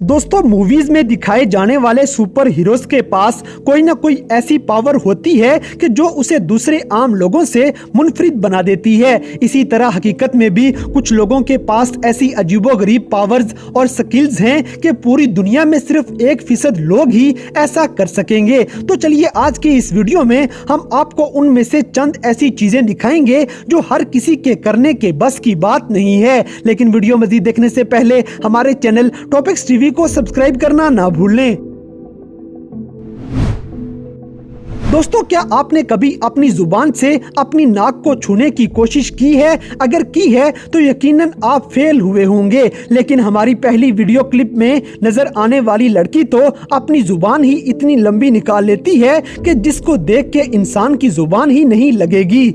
दोस्तों, मूवीज में दिखाए जाने वाले सुपर हीरोज के पास कोई ना कोई ऐसी पावर होती है कि जो उसे दूसरे आम लोगों से मुनफरिद बना देती है। इसी तरह हकीकत में भी कुछ लोगों के पास ऐसी अजीबोगरीब पावर्स और स्किल्स हैं कि पूरी दुनिया में सिर्फ 1% लोग ही ऐसा कर सकेंगे। तो चलिए आज की इस वीडियो में हम आपको उनमें से चंद ऐसी चीजें दिखाएंगे जो हर किसी के करने के बस की बात नहीं है। लेकिन वीडियो मजीद देखने से पहले हमारे चैनल टॉपिक्स टीवी को सब्सक्राइब करना ना भूलें। दोस्तों, क्या आपने कभी अपनी जुबान से अपनी नाक को छूने की कोशिश की है? अगर की है तो यकीनन आप फेल हुए होंगे। लेकिन हमारी पहली वीडियो क्लिप में नजर आने वाली लड़की तो अपनी जुबान ही इतनी लंबी निकाल लेती है कि जिसको देख के इंसान की जुबान ही नहीं लगेगी।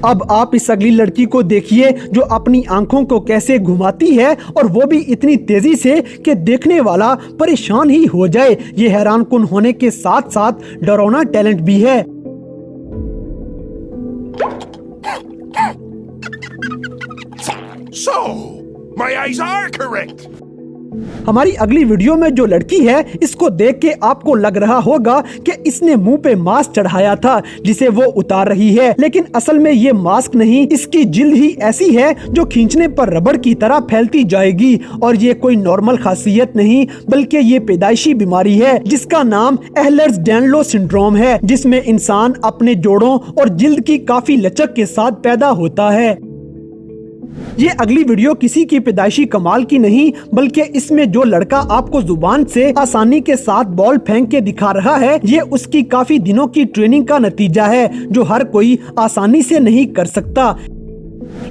अब आप इस अगली लड़की को देखिए जो अपनी आंखों को कैसे घुमाती है, और वो भी इतनी तेजी से कि देखने वाला परेशान ही हो जाए। ये हैरानकुन होने के साथ साथ डरावना टैलेंट भी है। So, my eyes are correct. हमारी अगली वीडियो में जो लड़की है, इसको देख के आपको लग रहा होगा कि इसने मुंह पे मास्क चढ़ाया था जिसे वो उतार रही है, लेकिन असल में ये मास्क नहीं, इसकी जिल्द ही ऐसी है जो खींचने पर रबड़ की तरह फैलती जाएगी। और ये कोई नॉर्मल खासियत नहीं बल्कि ये पैदाइशी बीमारी है जिसका नाम एहलर्स-डायनलो सिंड्रोम है, जिसमें इंसान अपने जोड़ों और जिल्द की काफी लचक के साथ पैदा होता है। ये अगली वीडियो किसी की पैदाइशी कमाल की नहीं, बल्कि इसमें जो लड़का आपको जुबान से आसानी के साथ बॉल फेंक के दिखा रहा है, ये उसकी काफी दिनों की ट्रेनिंग का नतीजा है जो हर कोई आसानी से नहीं कर सकता।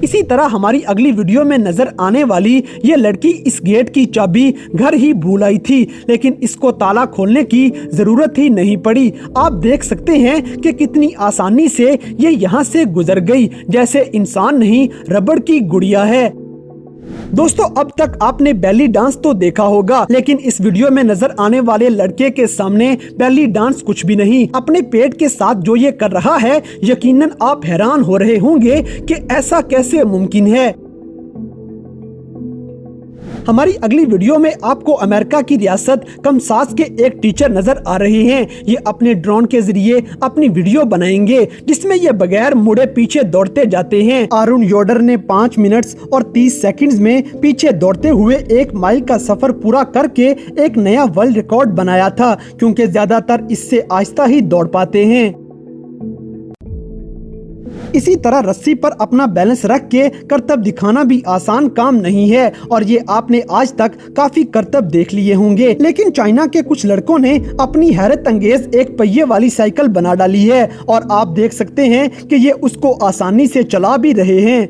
इसी तरह हमारी अगली वीडियो में नजर आने वाली ये लड़की इस गेट की चाबी घर ही भूल आई थी, लेकिन इसको ताला खोलने की जरूरत ही नहीं पड़ी। आप देख सकते हैं कि कितनी आसानी से ये यहाँ से गुजर गई, जैसे इंसान नहीं रबड़ की गुड़िया है। दोस्तों, अब तक आपने बेली डांस तो देखा होगा, लेकिन इस वीडियो में नजर आने वाले लड़के के सामने बेली डांस कुछ भी नहीं। अपने पेट के साथ जो ये कर रहा है, यकीनन आप हैरान हो रहे होंगे कि ऐसा कैसे मुमकिन है। हमारी अगली वीडियो में आपको अमेरिका की रियासत कमसास के एक टीचर नजर आ रहे हैं। ये अपने ड्रोन के जरिए अपनी वीडियो बनाएंगे जिसमें ये बगैर मुड़े पीछे दौड़ते जाते हैं। आरुण योडर ने 5 मिनट्स और 30 सेकंड्स में पीछे दौड़ते हुए 1 माइल का सफर पूरा करके एक नया वर्ल्ड रिकॉर्ड बनाया था, क्योंकि ज्यादातर इससे आहिस्ता ही दौड़ पाते हैं। इसी तरह रस्सी पर अपना बैलेंस रख के करतब दिखाना भी आसान काम नहीं है, और ये आपने आज तक काफी करतब देख लिए होंगे। लेकिन चाइना के कुछ लड़कों ने अपनी हैरत अंगेज एक पहिए वाली साइकिल बना डाली है, और आप देख सकते हैं कि ये उसको आसानी से चला भी रहे हैं।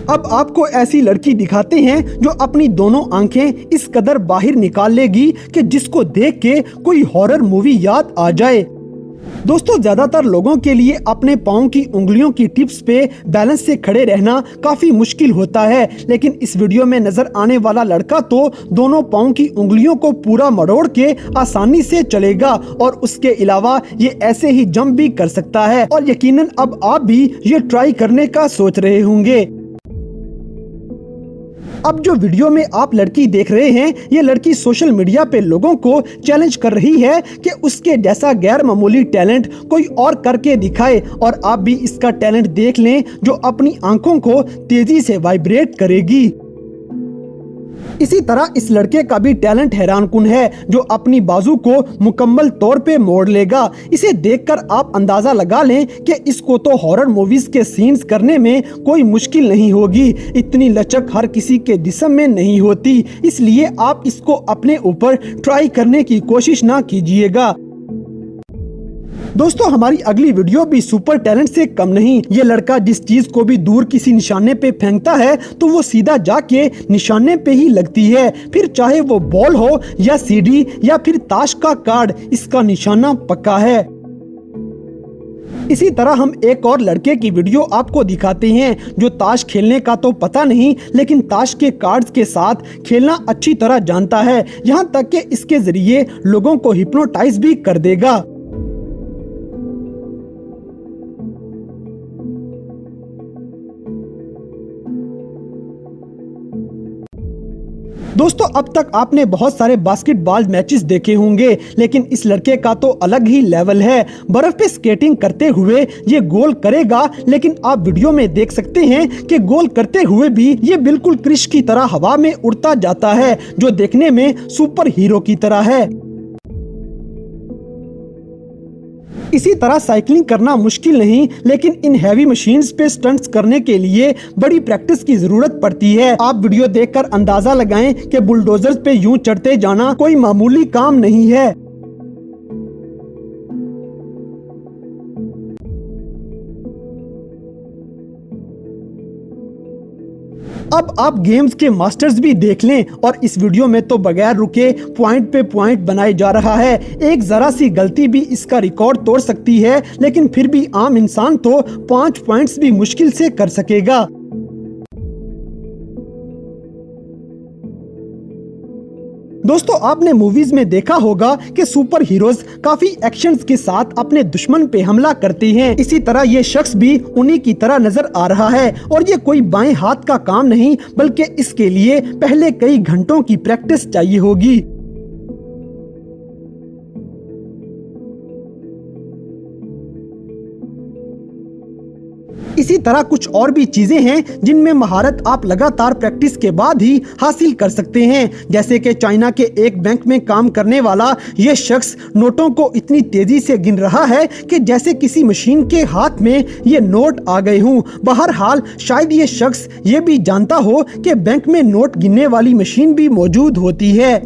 अब आपको ऐसी लड़की दिखाते हैं जो अपनी दोनों आंखें इस कदर बाहर निकाल लेगी कि जिसको देख के कोई हॉरर मूवी याद आ जाए। दोस्तों, ज्यादातर लोगों के लिए अपने पाँव की उंगलियों की टिप्स पे बैलेंस से खड़े रहना काफी मुश्किल होता है, लेकिन इस वीडियो में नजर आने वाला लड़का तो दोनों पाँव की उंगलियों को पूरा मरोड़ के आसानी से चलेगा, और उसके अलावा ये ऐसे ही जंप भी कर सकता है। और यकीनन अब आप भी ये ट्राई करने का सोच रहे होंगे। अब जो वीडियो में आप लड़की देख रहे हैं, ये लड़की सोशल मीडिया पे लोगों को चैलेंज कर रही है कि उसके जैसा गैर मामूली टैलेंट कोई और करके दिखाए, और आप भी इसका टैलेंट देख लें जो अपनी आंखों को तेजी से वाइब्रेट करेगी। इसी तरह इस लड़के का भी टैलेंट हैरानकुन है, जो अपनी बाजू को मुकम्मल तौर पे मोड़ लेगा। इसे देखकर आप अंदाजा लगा लें कि इसको तो हॉरर मूवीज के सीन्स करने में कोई मुश्किल नहीं होगी। इतनी लचक हर किसी के जिस्म में नहीं होती, इसलिए आप इसको अपने ऊपर ट्राई करने की कोशिश ना कीजिएगा। दोस्तों, हमारी अगली वीडियो भी सुपर टैलेंट से कम नहीं। ये लड़का जिस चीज को भी दूर किसी निशाने पे फेंकता है तो वो सीधा जाके निशाने पे ही लगती है, फिर चाहे वो बॉल हो या सीढ़ी या फिर ताश का कार्ड, इसका निशाना पक्का है। इसी तरह हम एक और लड़के की वीडियो आपको दिखाते हैं जो ताश खेलने का तो पता नहीं, लेकिन ताश के कार्ड्स के साथ खेलना अच्छी तरह जानता है, यहाँ तक कि इसके जरिए लोगों को हिप्नोटाइज भी कर देगा। दोस्तों अब तक आपने बहुत सारे बास्केटबॉल मैचेस देखे होंगे, लेकिन इस लड़के का तो अलग ही लेवल है। बर्फ पे स्केटिंग करते हुए ये गोल करेगा, लेकिन आप वीडियो में देख सकते हैं कि गोल करते हुए भी ये बिल्कुल क्रिश की तरह हवा में उड़ता जाता है, जो देखने में सुपर हीरो की तरह है। इसी तरह साइकिलिंग करना मुश्किल नहीं, लेकिन इन हैवी मशीन्स पे स्टंट्स करने के लिए बड़ी प्रैक्टिस की जरूरत पड़ती है। आप वीडियो देखकर अंदाजा लगाएं कि बुलडोजर्स पे यूं चढ़ते जाना कोई मामूली काम नहीं है। अब आप गेम्स के मास्टर्स भी देख लें, और इस वीडियो में तो बगैर रुके पॉइंट पे पॉइंट बनाए जा रहा है। एक जरा सी गलती भी इसका रिकॉर्ड तोड़ सकती है, लेकिन फिर भी आम इंसान तो 5 पॉइंट्स भी मुश्किल से कर सकेगा। दोस्तों आपने मूवीज में देखा होगा कि सुपर हीरोज काफी एक्शंस के साथ अपने दुश्मन पे हमला करते हैं। इसी तरह ये शख्स भी उन्हीं की तरह नजर आ रहा है, और ये कोई बाएं हाथ का काम नहीं, बल्कि इसके लिए पहले कई घंटों की प्रैक्टिस चाहिए होगी। इसी तरह कुछ और भी चीजें हैं जिनमें महारत आप लगातार प्रैक्टिस के बाद ही हासिल कर सकते हैं। जैसे कि चाइना के एक बैंक में काम करने वाला ये शख्स नोटों को इतनी तेजी से गिन रहा है कि जैसे किसी मशीन के हाथ में ये नोट आ गए हों। बहरहाल शायद ये शख्स ये भी जानता हो कि बैंक में नोट गिनने वाली मशीन भी मौजूद होती है।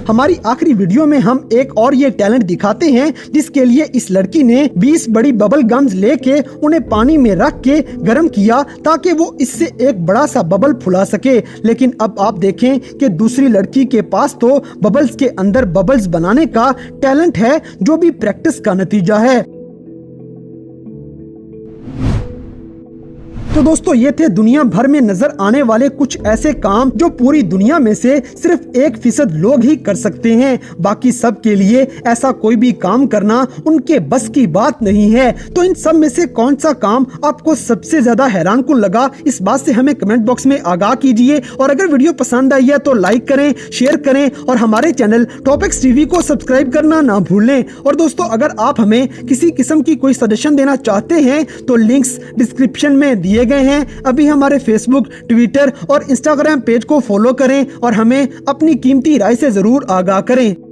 हमारी आखिरी वीडियो में हम एक और ये टैलेंट दिखाते हैं, जिसके लिए इस लड़की ने 20 बड़ी बबल गम्स लेके उन्हें पानी में रख के गर्म किया ताकि वो इससे एक बड़ा सा बबल फुला सके। लेकिन अब आप देखें कि दूसरी लड़की के पास तो बबल्स के अंदर बबल्स बनाने का टैलेंट है, जो भी प्रैक्टिस का नतीजा है। तो दोस्तों ये थे दुनिया भर में नजर आने वाले कुछ ऐसे काम जो पूरी दुनिया में से सिर्फ 1% लोग ही कर सकते हैं। बाकी सब के लिए ऐसा कोई भी काम करना उनके बस की बात नहीं है। तो इन सब में से कौन सा काम आपको सबसे ज्यादा हैरानकुन लगा, इस बात से हमें कमेंट बॉक्स में आगाह कीजिए। और अगर वीडियो पसंद आई है तो लाइक करें, शेयर करें, और हमारे चैनल टॉपिक्स टीवी को सब्सक्राइब करना ना भूलें। और दोस्तों अगर आप हमें किसी किस्म की कोई सजेशन देना चाहते हैं तो लिंक्स डिस्क्रिप्शन में दिए गए हैं। अभी हमारे फेसबुक, ट्विटर और इंस्टाग्राम पेज को फॉलो करें और हमें अपनी कीमती राय से जरूर आगाह करें।